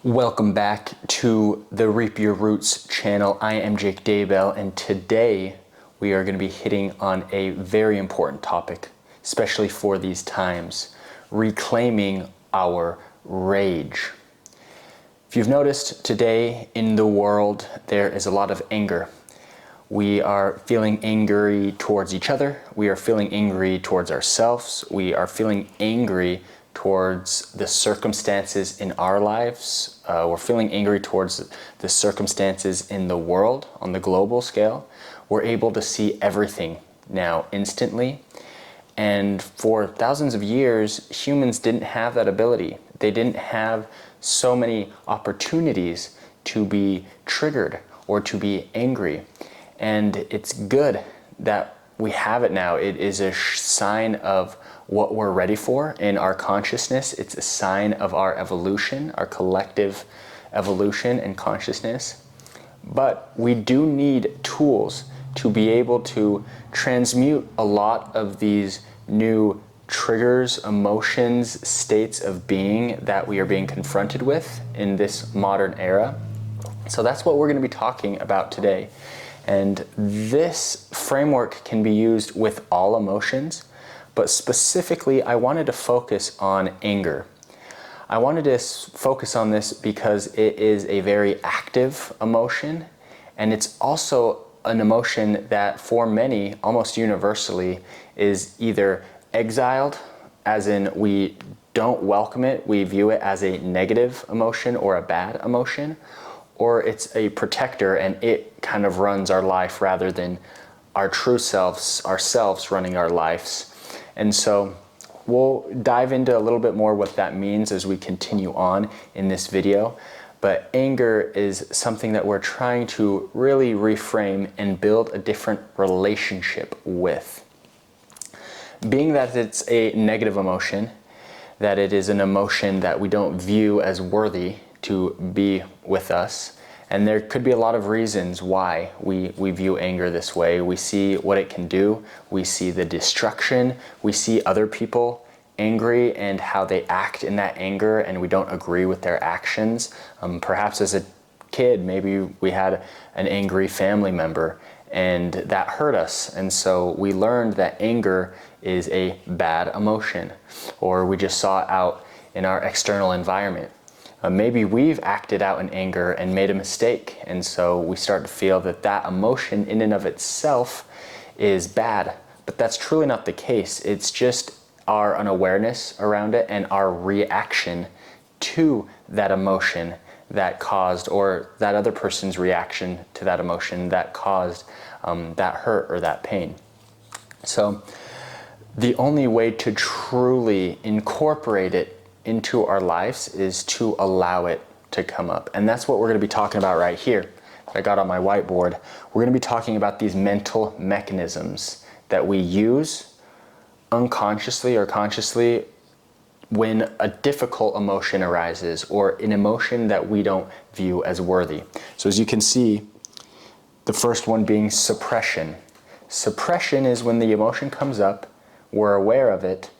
Welcome back to the Reap Your Roots channel. I am Jake Daybell, and today we are going to be hitting on a very important topic, especially for these times: reclaiming our rage. If you've noticed, today in the world there is a lot of anger. We are feeling angry towards each other. We are feeling angry towards ourselves. We are feeling angry towards the circumstances in our lives. We're feeling angry towards the circumstances in the world on the global scale. We're able to see everything now instantly. And for thousands of years, humans didn't have that ability. They didn't have so many opportunities to be triggered or to be angry. And it's good that we have it now. It is a sign of what we're ready for in our consciousness. It's a sign of our evolution, our collective evolution and consciousness. But we do need tools to be able to transmute a lot of these new triggers, emotions, states of being that we are being confronted with in this modern era. So that's what we're going to be talking about today. And this framework can be used with all emotions, but specifically I wanted to focus on anger. I wanted to focus on this because it is a very active emotion, and it's also an emotion that for many, almost universally, is either exiled, as in we don't welcome it, we view it as a negative emotion or a bad emotion, or it's a protector and it kind of runs our life rather than our true selves, ourselves running our lives. And so we'll dive into a little bit more what that means as we continue on in this video. But anger is something that we're trying to really reframe and build a different relationship with. Being that it's a negative emotion, that it is an emotion that we don't view as worthy to be with us. And there could be a lot of reasons why we view anger this way. We see what it can do. We see the destruction. We see other people angry and how they act in that anger, and we don't agree with their actions. Perhaps as a kid, maybe we had an angry family member and that hurt us. And so we learned that anger is a bad emotion, or we just saw it out in our external environment. Maybe we've acted out in anger and made a mistake, and so we start to feel that that emotion in and of itself is bad. But that's truly not the case. It's just our unawareness around it and our reaction to that emotion that caused, or that other person's reaction to that emotion that caused that hurt or that pain. So the only way to truly incorporate it into our lives is to allow it to come up. And that's what we're going to be talking about right here. I got on my whiteboard. We're going to be talking about these mental mechanisms that we use unconsciously or consciously when a difficult emotion arises, or an emotion that we don't view as worthy. So as you can see, the first one being suppression. Suppression is when the emotion comes up, we're aware of it,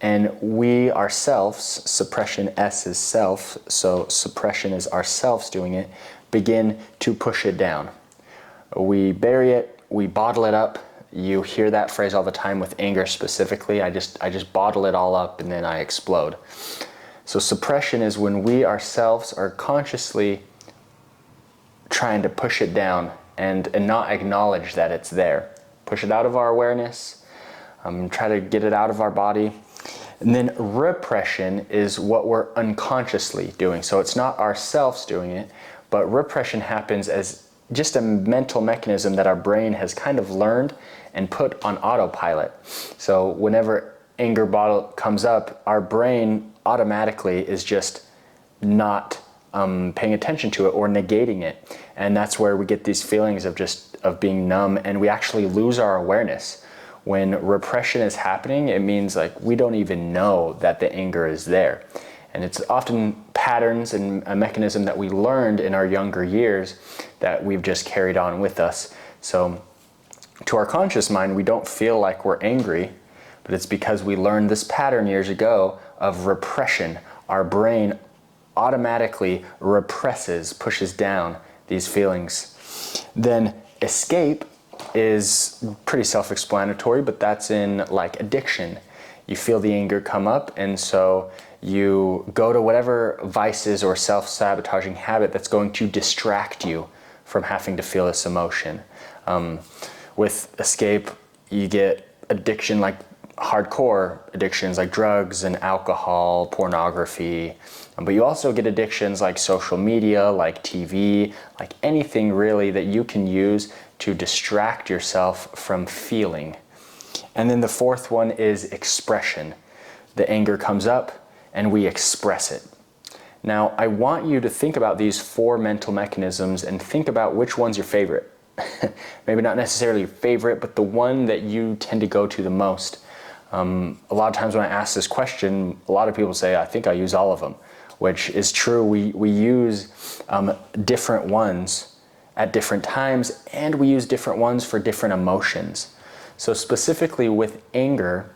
and we ourselves, suppression, S is self, so suppression is ourselves doing it, begin to push it down. We bury it, we bottle it up. You hear that phrase all the time with anger specifically. I just bottle it all up and then I explode. So suppression is when we ourselves are consciously trying to push it down and not acknowledge that it's there. Push it out of our awareness, try to get it out of our body. And then repression is what we're unconsciously doing. So it's not ourselves doing it, but repression happens as just a mental mechanism that our brain has kind of learned and put on autopilot. So whenever anger comes up, our brain automatically is just not paying attention to it or negating it. And that's where we get these feelings of being numb, and we actually lose our awareness. When repression is happening, it means like we don't even know that the anger is there. And it's often patterns and a mechanism that we learned in our younger years that we've just carried on with us. So to our conscious mind, we don't feel like we're angry, but it's because we learned this pattern years ago of repression. Our brain automatically represses, pushes down these feelings. Then escape is pretty self-explanatory, but that's in like addiction. You feel the anger come up, and so you go to whatever vices or self-sabotaging habit that's going to distract you from having to feel this emotion. With escape, you get addiction, like hardcore addictions like drugs and alcohol, pornography, but you also get addictions like social media, like TV, like anything really that you can use to distract yourself from feeling. And then the fourth one is expression. The anger comes up and we express it. Now, I want you to think about these 4 mental mechanisms and think about which one's your favorite. Maybe not necessarily your favorite, but the one that you tend to go to the most. A lot of times when I ask this question, a lot of people say, I think I use all of them, which is true. We use different ones at different times, and we use different ones for different emotions. So specifically with anger,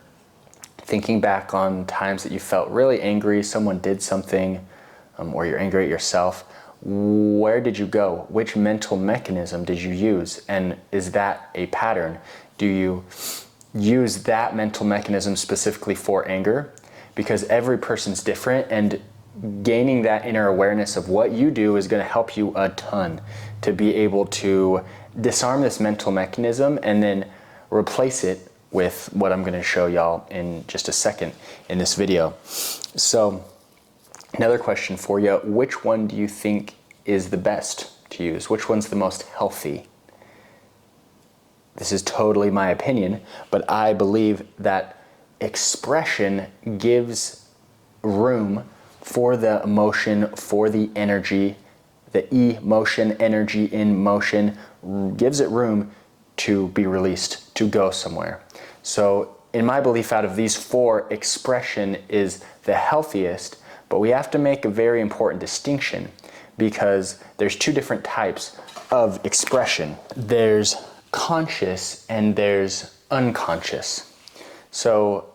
thinking back on times that you felt really angry, someone did something, or you're angry at yourself, where did you go? Which mental mechanism did you use? And is that a pattern? Do you use that mental mechanism specifically for anger? Because every person's different, and gaining that inner awareness of what you do is going to help you a ton to be able to disarm this mental mechanism and then replace it with what I'm going to show y'all in just a second in this video. So another question for you, which one do you think is the best to use? Which one's the most healthy? This is totally my opinion, but I believe that expression gives room for the emotion, for the energy, the emotion, energy in motion, gives it room to be released, to go somewhere. So in my belief, out of these 4, expression is the healthiest, but we have to make a very important distinction because there's 2 different types of expression. There's conscious and there's unconscious. So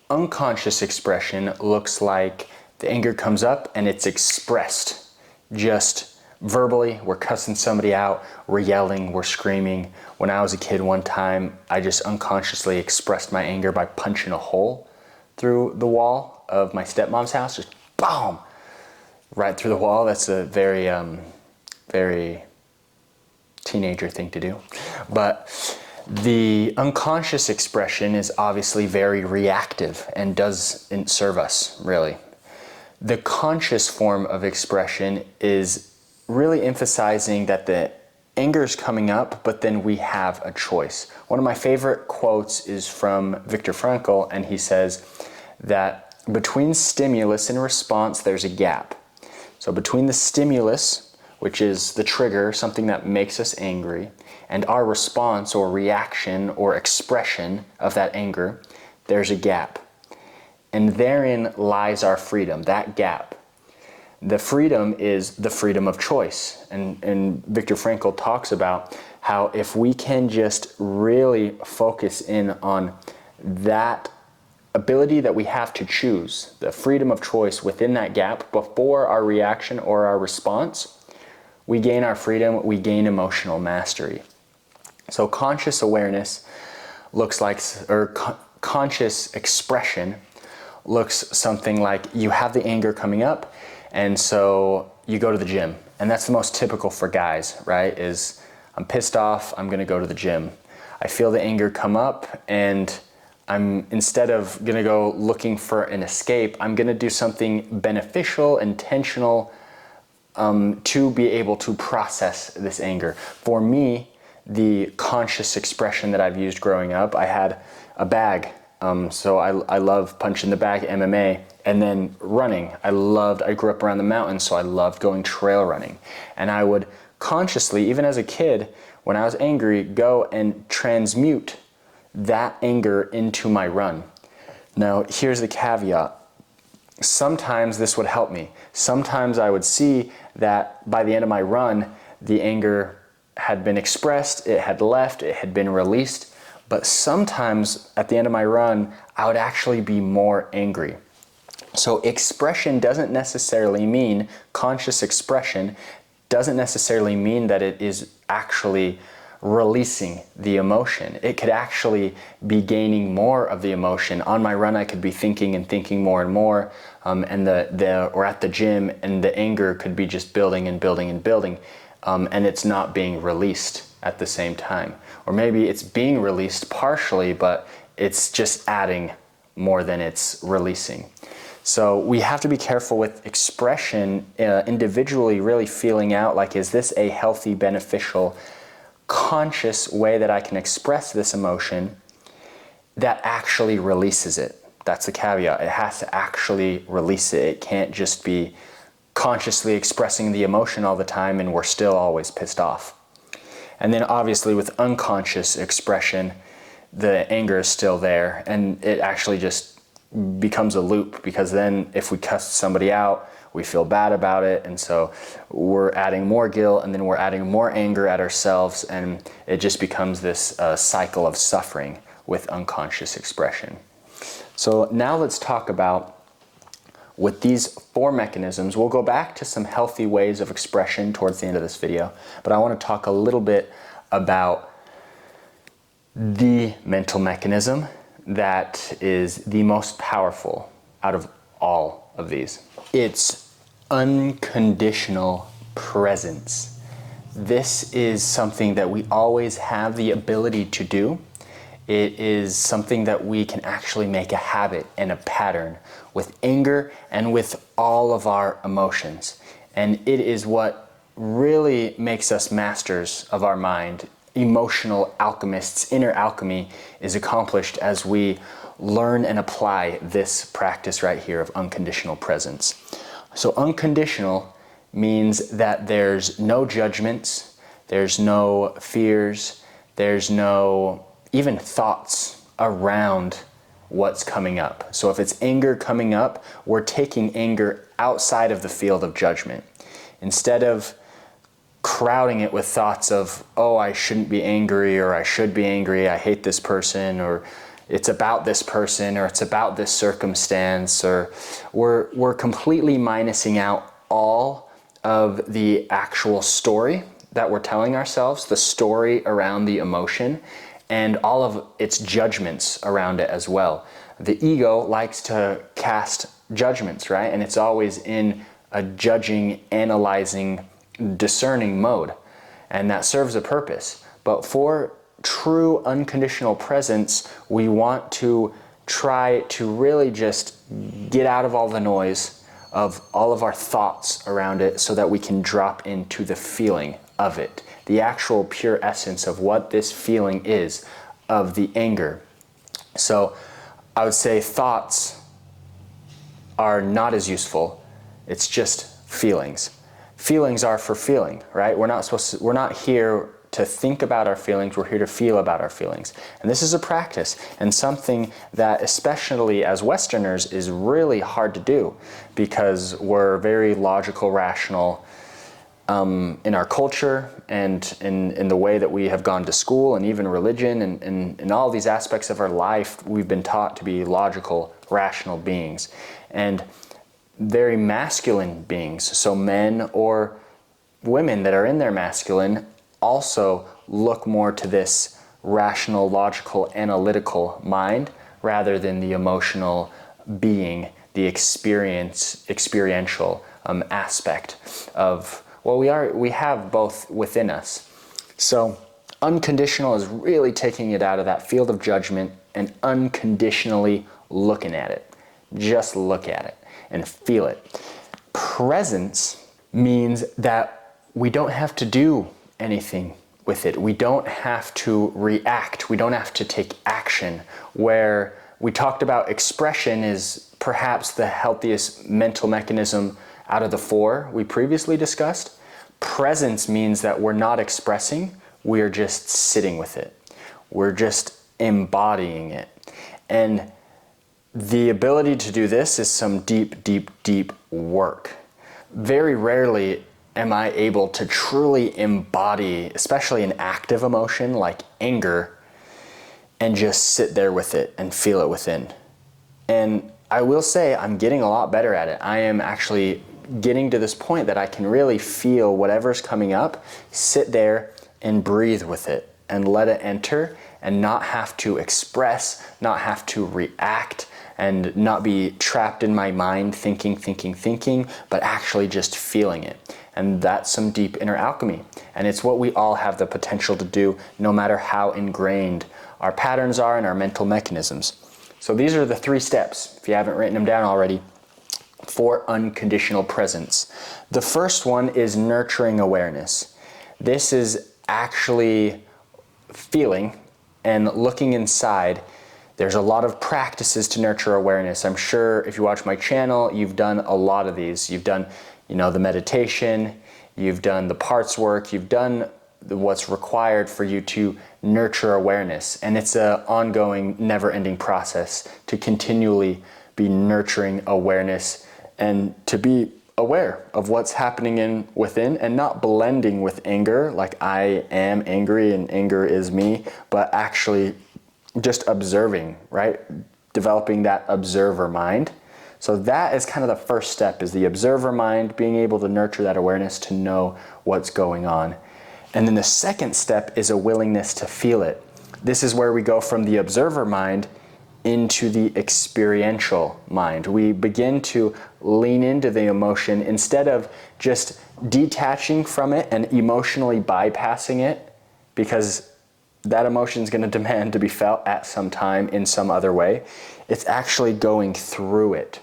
unconscious expression looks like the anger comes up and it's expressed just verbally. We're cussing somebody out, we're yelling, we're screaming. When I was a kid one time, I just unconsciously expressed my anger by punching a hole through the wall of my stepmom's house, just boom, right through the wall. That's a very, very teenager thing to do. But the unconscious expression is obviously very reactive and doesn't serve us, really. The conscious form of expression is really emphasizing that the anger is coming up, but then we have a choice. One of my favorite quotes is from Viktor Frankl, and he says that between stimulus and response, there's a gap. So between the stimulus, which is the trigger, something that makes us angry, and our response or reaction or expression of that anger, there's a gap. And therein lies our freedom, that gap. The freedom is the freedom of choice. And Viktor Frankl talks about how if we can just really focus in on that ability that we have to choose, the freedom of choice within that gap before our reaction or our response, we gain our freedom, we gain emotional mastery. So conscious awareness looks like, or conscious expression looks something like you have the anger coming up, and so you go to the gym. And that's the most typical for guys, right? Is I'm pissed off, I'm gonna go to the gym. I feel the anger come up, and instead of gonna go looking for an escape, I'm gonna do something beneficial, intentional, to be able to process this anger. For me, the conscious expression that I've used growing up, I had a bag. So I love punching the bag, MMA, and then running. I grew up around the mountains, so I loved going trail running. And I would consciously, even as a kid, when I was angry, go and transmute that anger into my run. Now, here's the caveat. Sometimes this would help me. Sometimes I would see that by the end of my run, the anger had been expressed, it had left, it had been released. But sometimes at the end of my run, I would actually be more angry. So expression doesn't necessarily mean, conscious expression doesn't necessarily mean that it is actually releasing the emotion. It could actually be gaining more of the emotion. On my run, I could be thinking and thinking more and more, or at the gym, and the anger could be just building and building and building, and it's not being released at the same time. Or maybe it's being released partially, but it's just adding more than it's releasing. So we have to be careful with expression individually, really feeling out like, is this a healthy, beneficial, conscious way that I can express this emotion that actually releases it? That's the caveat. It has to actually release it. It can't just be consciously expressing the emotion all the time and we're still always pissed off. And then obviously with unconscious expression, the anger is still there and it actually just becomes a loop, because then if we cuss somebody out, we feel bad about it, and so we're adding more guilt, and then we're adding more anger at ourselves, and it just becomes this cycle of suffering with unconscious expression. So now let's talk about, with these 4 mechanisms, we'll go back to some healthy ways of expression towards the end of this video, but I want to talk a little bit about the mental mechanism that is the most powerful out of all of these. It's unconditional presence. This is something that we always have the ability to do. It is something that we can actually make a habit and a pattern with anger and with all of our emotions. And it is what really makes us masters of our mind. Emotional alchemists. Inner alchemy is accomplished as we learn and apply this practice right here of unconditional presence. So unconditional means that there's no judgments, there's no fears, there's no even thoughts around what's coming up. So if it's anger coming up, we're taking anger outside of the field of judgment. Instead of crowding it with thoughts of, oh, I shouldn't be angry, or I should be angry, I hate this person, or it's about this person, or it's about this circumstance, or we're completely minusing out all of the actual story that we're telling ourselves, the story around the emotion, and all of its judgments around it as well. The ego likes to cast judgments, right? And it's always in a judging, analyzing, discerning mode, and that serves a purpose. But for true unconditional presence, we want to try to really just get out of all the noise of all of our thoughts around it, so that we can drop into the feeling of it, the actual pure essence of what this feeling is of the anger. So I would say thoughts are not as useful. It's just feelings. Feelings are for feeling, right? We're not here to think about our feelings, we're here to feel about our feelings. And this is a practice, and something that, especially as Westerners, is really hard to do, because we're very logical, rational in our culture, and in the way that we have gone to school, and even religion, and in all these aspects of our life, we've been taught to be logical, rational beings. And very masculine beings, so men or women that are in their masculine also look more to this rational, logical, analytical mind rather than the emotional being, the experiential aspect of, well, we have both within us. So unconditional is really taking it out of that field of judgment and unconditionally looking at it. Just look at it and feel it. Presence means that we don't have to do anything with it. We don't have to react. We don't have to take action. Where we talked about expression is perhaps the healthiest mental mechanism out of the 4 we previously discussed. Presence means that we're not expressing, we're just sitting with it. We're just embodying it. And the ability to do this is some deep, deep, deep work. Very rarely am I able to truly embody, especially an active emotion like anger, and just sit there with it and feel it within. And I will say I'm getting a lot better at it. I am actually getting to this point that I can really feel whatever's coming up, sit there and breathe with it and let it enter and not have to express, not have to react, and not be trapped in my mind thinking, but actually just feeling it. And that's some deep inner alchemy. And it's what we all have the potential to do, no matter how ingrained our patterns are and our mental mechanisms. So these are the 3 steps, if you haven't written them down already, for unconditional presence. The first one is nurturing awareness. This is actually feeling and looking inside. There's a lot of practices to nurture awareness. I'm sure if you watch my channel, you've done a lot of these. You've done, the meditation, you've done the parts work, you've done what's required for you to nurture awareness. And it's an ongoing, never-ending process to continually be nurturing awareness and to be aware of what's happening within and not blending with anger, like I am angry and anger is me, but actually just observing, right? Developing that observer mind. So that is kind of the first step, is the observer mind, being able to nurture that awareness to know what's going on. And then the second step is a willingness to feel it. This is where we go from the observer mind into the experiential mind. We begin to lean into the emotion instead of just detaching from it and emotionally bypassing it, because that emotion is going to demand to be felt at some time in some other way. It's actually going through it.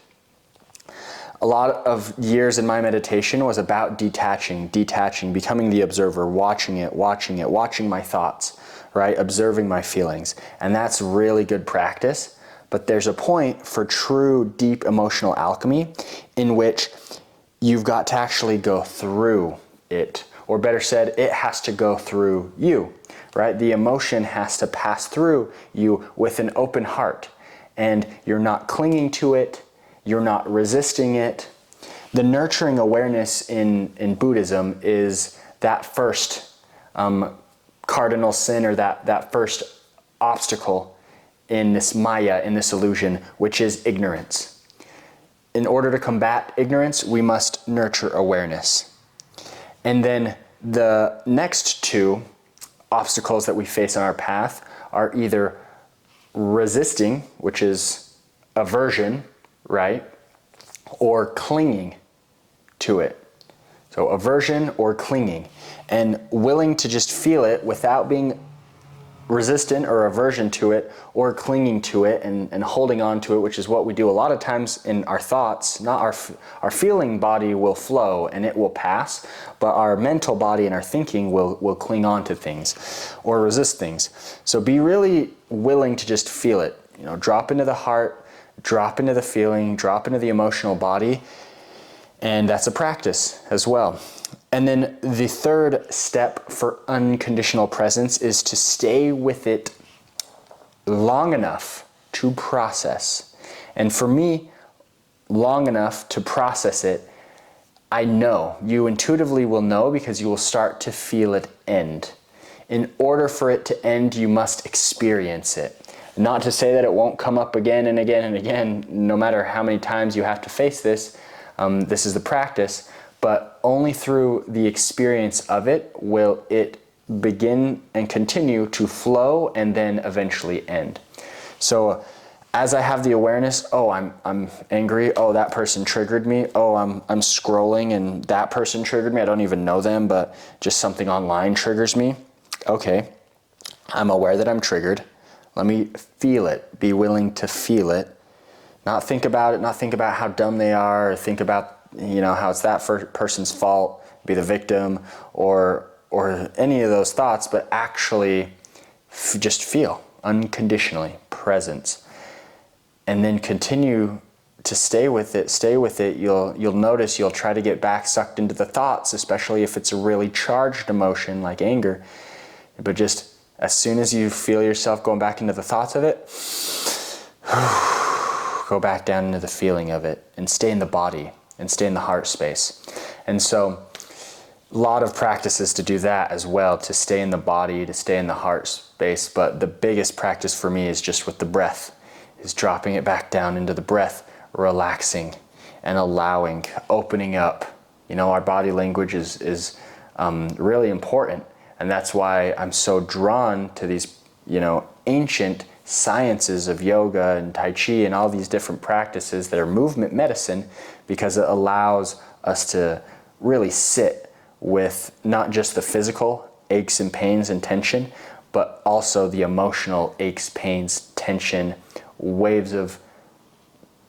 A lot of years in my meditation was about detaching, becoming the observer, watching my thoughts, right? Observing my feelings. And that's really good practice. But there's a point for true deep emotional alchemy in which you've got to actually go through it. Or better said, it has to go through you, right? The emotion has to pass through you with an open heart. And you're not clinging to it. You're not resisting it. The nurturing awareness in Buddhism is that first cardinal sin, or that first obstacle in this Maya, in this illusion, which is ignorance. In order to combat ignorance, we must nurture awareness. And then the next 2 obstacles that we face on our path are either resisting, which is aversion, right? Or clinging to it. So aversion or clinging. And willing to just feel it without being resistant or aversion to it, or clinging to it and holding on to it, which is what we do a lot of times in our thoughts. Not our feeling body will flow and it will pass, but our mental body and our thinking will cling on to things or resist things. So be really willing to just feel it. Drop into the heart, drop into the feeling, drop into the emotional body, and that's a practice as well. And then the third step for unconditional presence is to stay with it long enough to process. And for me, long enough to process it, I know, you intuitively will know, because you will start to feel it end. In order for it to end, you must experience it. Not to say that it won't come up again and again and again, no matter how many times you have to face this. This is the practice. But only through the experience of it will it begin and continue to flow and then eventually end. So as I have the awareness, oh, I'm angry, oh, that person triggered me, oh, I'm scrolling and that person triggered me, I don't even know them, but just something online triggers me. Okay, I'm aware that I'm triggered. Let me feel it, be willing to feel it. Not think about it, not think about how dumb they are, or think about how it's that person's fault, be the victim, or any of those thoughts, but actually just feel unconditionally presence, and then continue to stay with it. You'll notice you'll try to get back sucked into the thoughts, especially if it's a really charged emotion like anger. But just as soon as you feel yourself going back into the thoughts of it, go back down into the feeling of it and stay in the body and stay in the heart space. And so a lot of practices to do that as well, to stay in the body, to stay in the heart space. But the biggest practice for me is just with the breath, is dropping it back down into the breath, relaxing and allowing, opening up. You know, our body language is really important. And that's why I'm so drawn to these, you know, ancient sciences of yoga and Tai Chi and all these different practices that are movement medicine, because it allows us to really sit with not just the physical aches and pains and tension, but also the emotional aches, pains, tension, waves of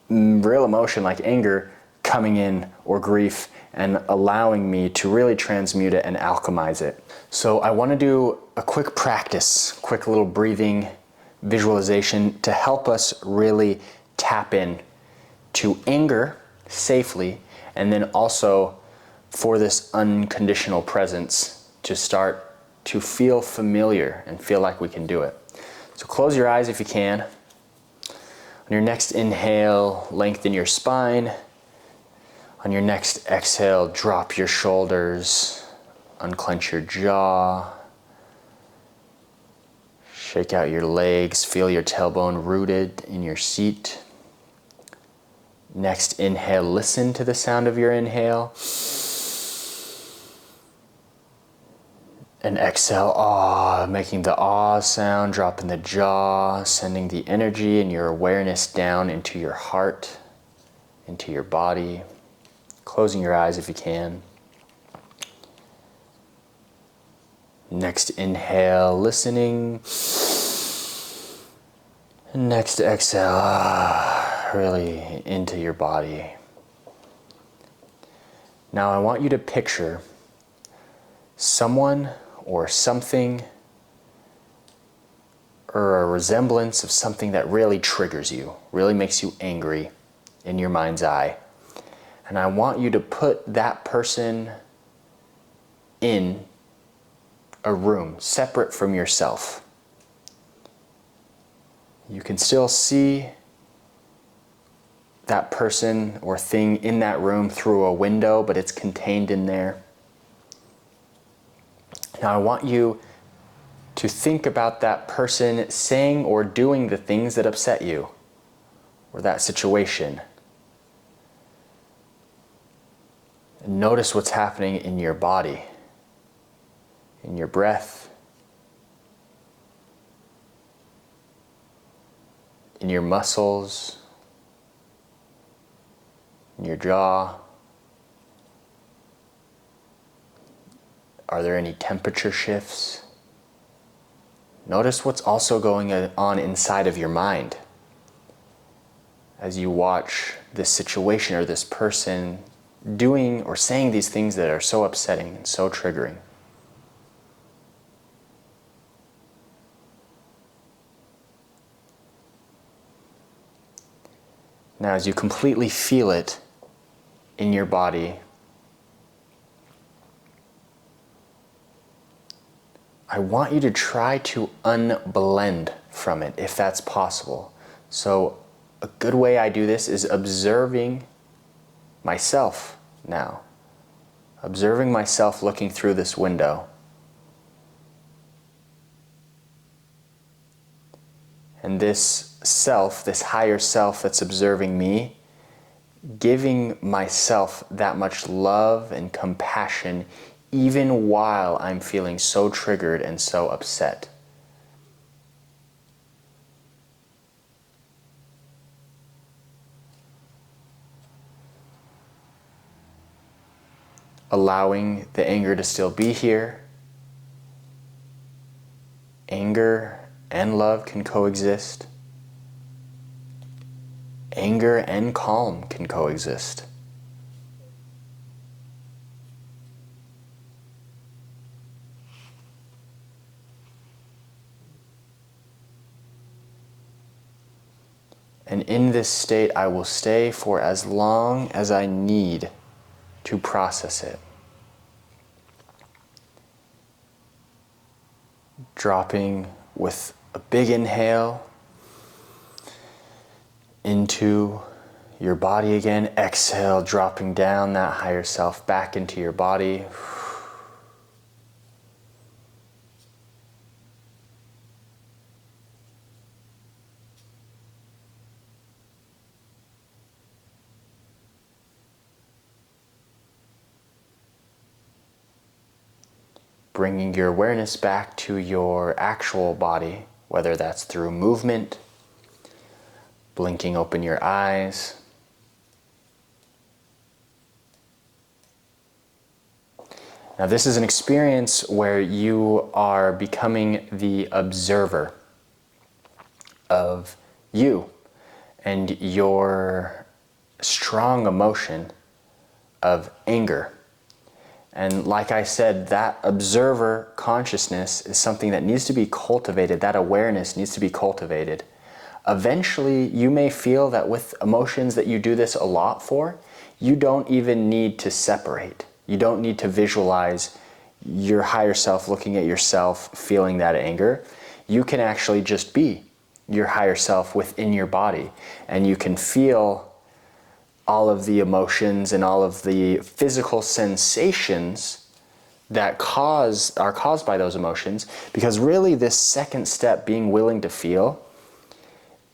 real emotion like anger coming in, or grief, and allowing me to really transmute it and alchemize it. So I want to do a quick practice, quick little breathing visualization to help us really tap in to anger safely, and then also for this unconditional presence to start to feel familiar and feel like we can do it. So close your eyes if you can. On your next inhale, lengthen your spine. On your next exhale, drop your shoulders, unclench your jaw, shake out your legs, feel your tailbone rooted in your seat. Next inhale, listen to the sound of your inhale. And exhale, ah, making the ah sound, dropping the jaw, sending the energy and your awareness down into your heart, into your body. Closing your eyes if you can. Next inhale, listening. And next exhale, really into your body. Now I want you to picture someone or something, or a resemblance of something that really triggers you, really makes you angry in your mind's eye. And I want you to put that person in a room separate from yourself. You can still see that person or thing in that room through a window, but it's contained in there. Now I want you to think about that person saying or doing the things that upset you, or that situation. And notice what's happening in your body, in your breath, in your muscles, in your jaw. Are there any temperature shifts? Notice what's also going on inside of your mind as you watch this situation or this person doing or saying these things that are so upsetting and so triggering. Now, as you completely feel it in your body, I want you to try to unblend from it, if that's possible. So a good way I do this is observing myself now. Observing myself looking through this window. And this self, this higher self that's observing me, giving myself that much love and compassion even while I'm feeling so triggered and so upset. Allowing the anger to still be here. Anger and love can coexist. Anger and calm can coexist. And in this state, I will stay for as long as I need to process it. Dropping with a big inhale into your body again. Exhale, dropping down that higher self back into your body. bringing your awareness back to your actual body, whether that's through movement, blinking open your eyes. Now, this is an experience where you are becoming the observer of you and your strong emotion of anger. And like I said, that observer consciousness is something that needs to be cultivated. That awareness needs to be cultivated. Eventually, you may feel that with emotions that you do this a lot for, you don't even need to separate. You don't need to visualize your higher self looking at yourself, feeling that anger. You can actually just be your higher self within your body, and you can feel all of the emotions and all of the physical sensations that are caused by those emotions, because really this second step, being willing to feel,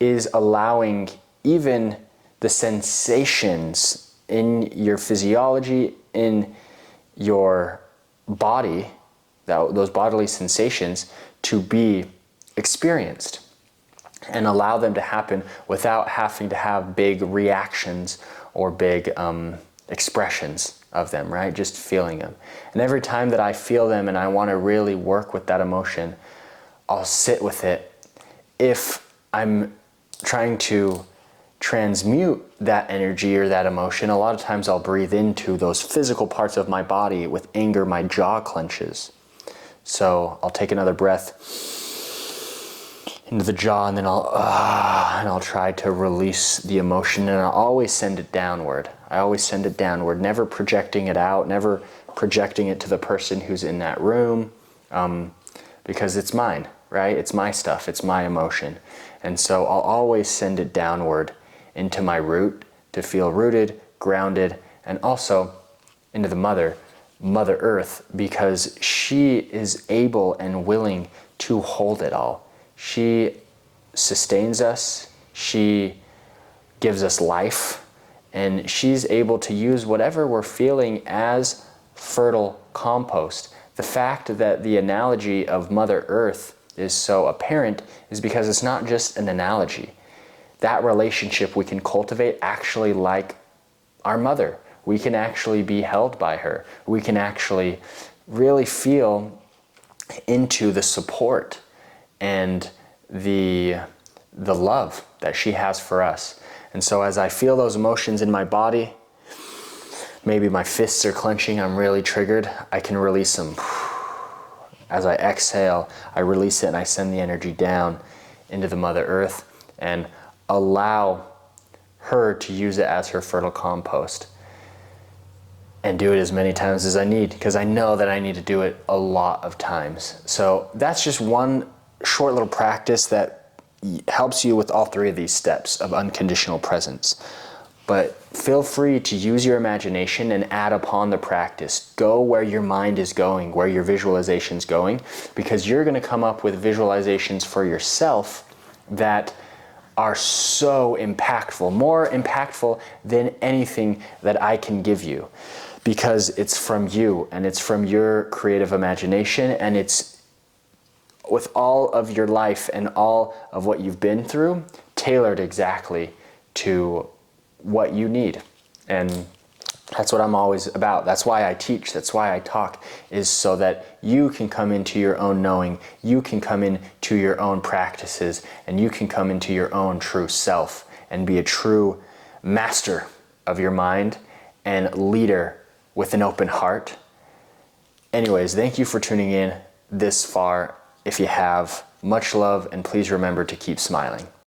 is allowing even the sensations in your physiology, in your body, those bodily sensations, to be experienced and allow them to happen without having to have big reactions or big expressions of them, right? Just feeling them. And every time that I feel them and I want to really work with that emotion, I'll sit with it. If I'm trying to transmute that energy or that emotion, a lot of times I'll breathe into those physical parts of my body. With anger, my jaw clenches. So I'll take another breath into the jaw, and then I'll try to release the emotion, and I'll always send it downward. I always send it downward, never projecting it out, never projecting it to the person who's in that room, because it's mine, right? It's my stuff, it's my emotion. And so I'll always send it downward into my root to feel rooted, grounded, and also into the Mother Earth, because she is able and willing to hold it all. She sustains us, she gives us life, and she's able to use whatever we're feeling as fertile compost. The fact that the analogy of Mother Earth is so apparent is because it's not just an analogy. That relationship we can cultivate actually like our mother. We can actually be held by her. We can actually really feel into the support and the love that she has for us. And so as I feel those emotions in my body, maybe my fists are clenching, I'm really triggered, I can release them. As I exhale, I release it and I send the energy down into the Mother Earth and allow her to use it as her fertile compost, and do it as many times as I need, because I know that I need to do it a lot of times. So that's just one short little practice that helps you with all three of these steps of unconditional presence. But feel free to use your imagination and add upon the practice. Go where your mind is going, where your visualization's going, because you're going to come up with visualizations for yourself that are so impactful, more impactful than anything that I can give you, because it's from you and it's from your creative imagination, and it's with all of your life and all of what you've been through, tailored exactly to what you need. And that's what I'm always about. That's why I teach, that's why I talk, is so that you can come into your own knowing, you can come into your own practices, and you can come into your own true self and be a true master of your mind and leader with an open heart. Anyways, thank you for tuning in this far. If you have, much love, and please remember to keep smiling.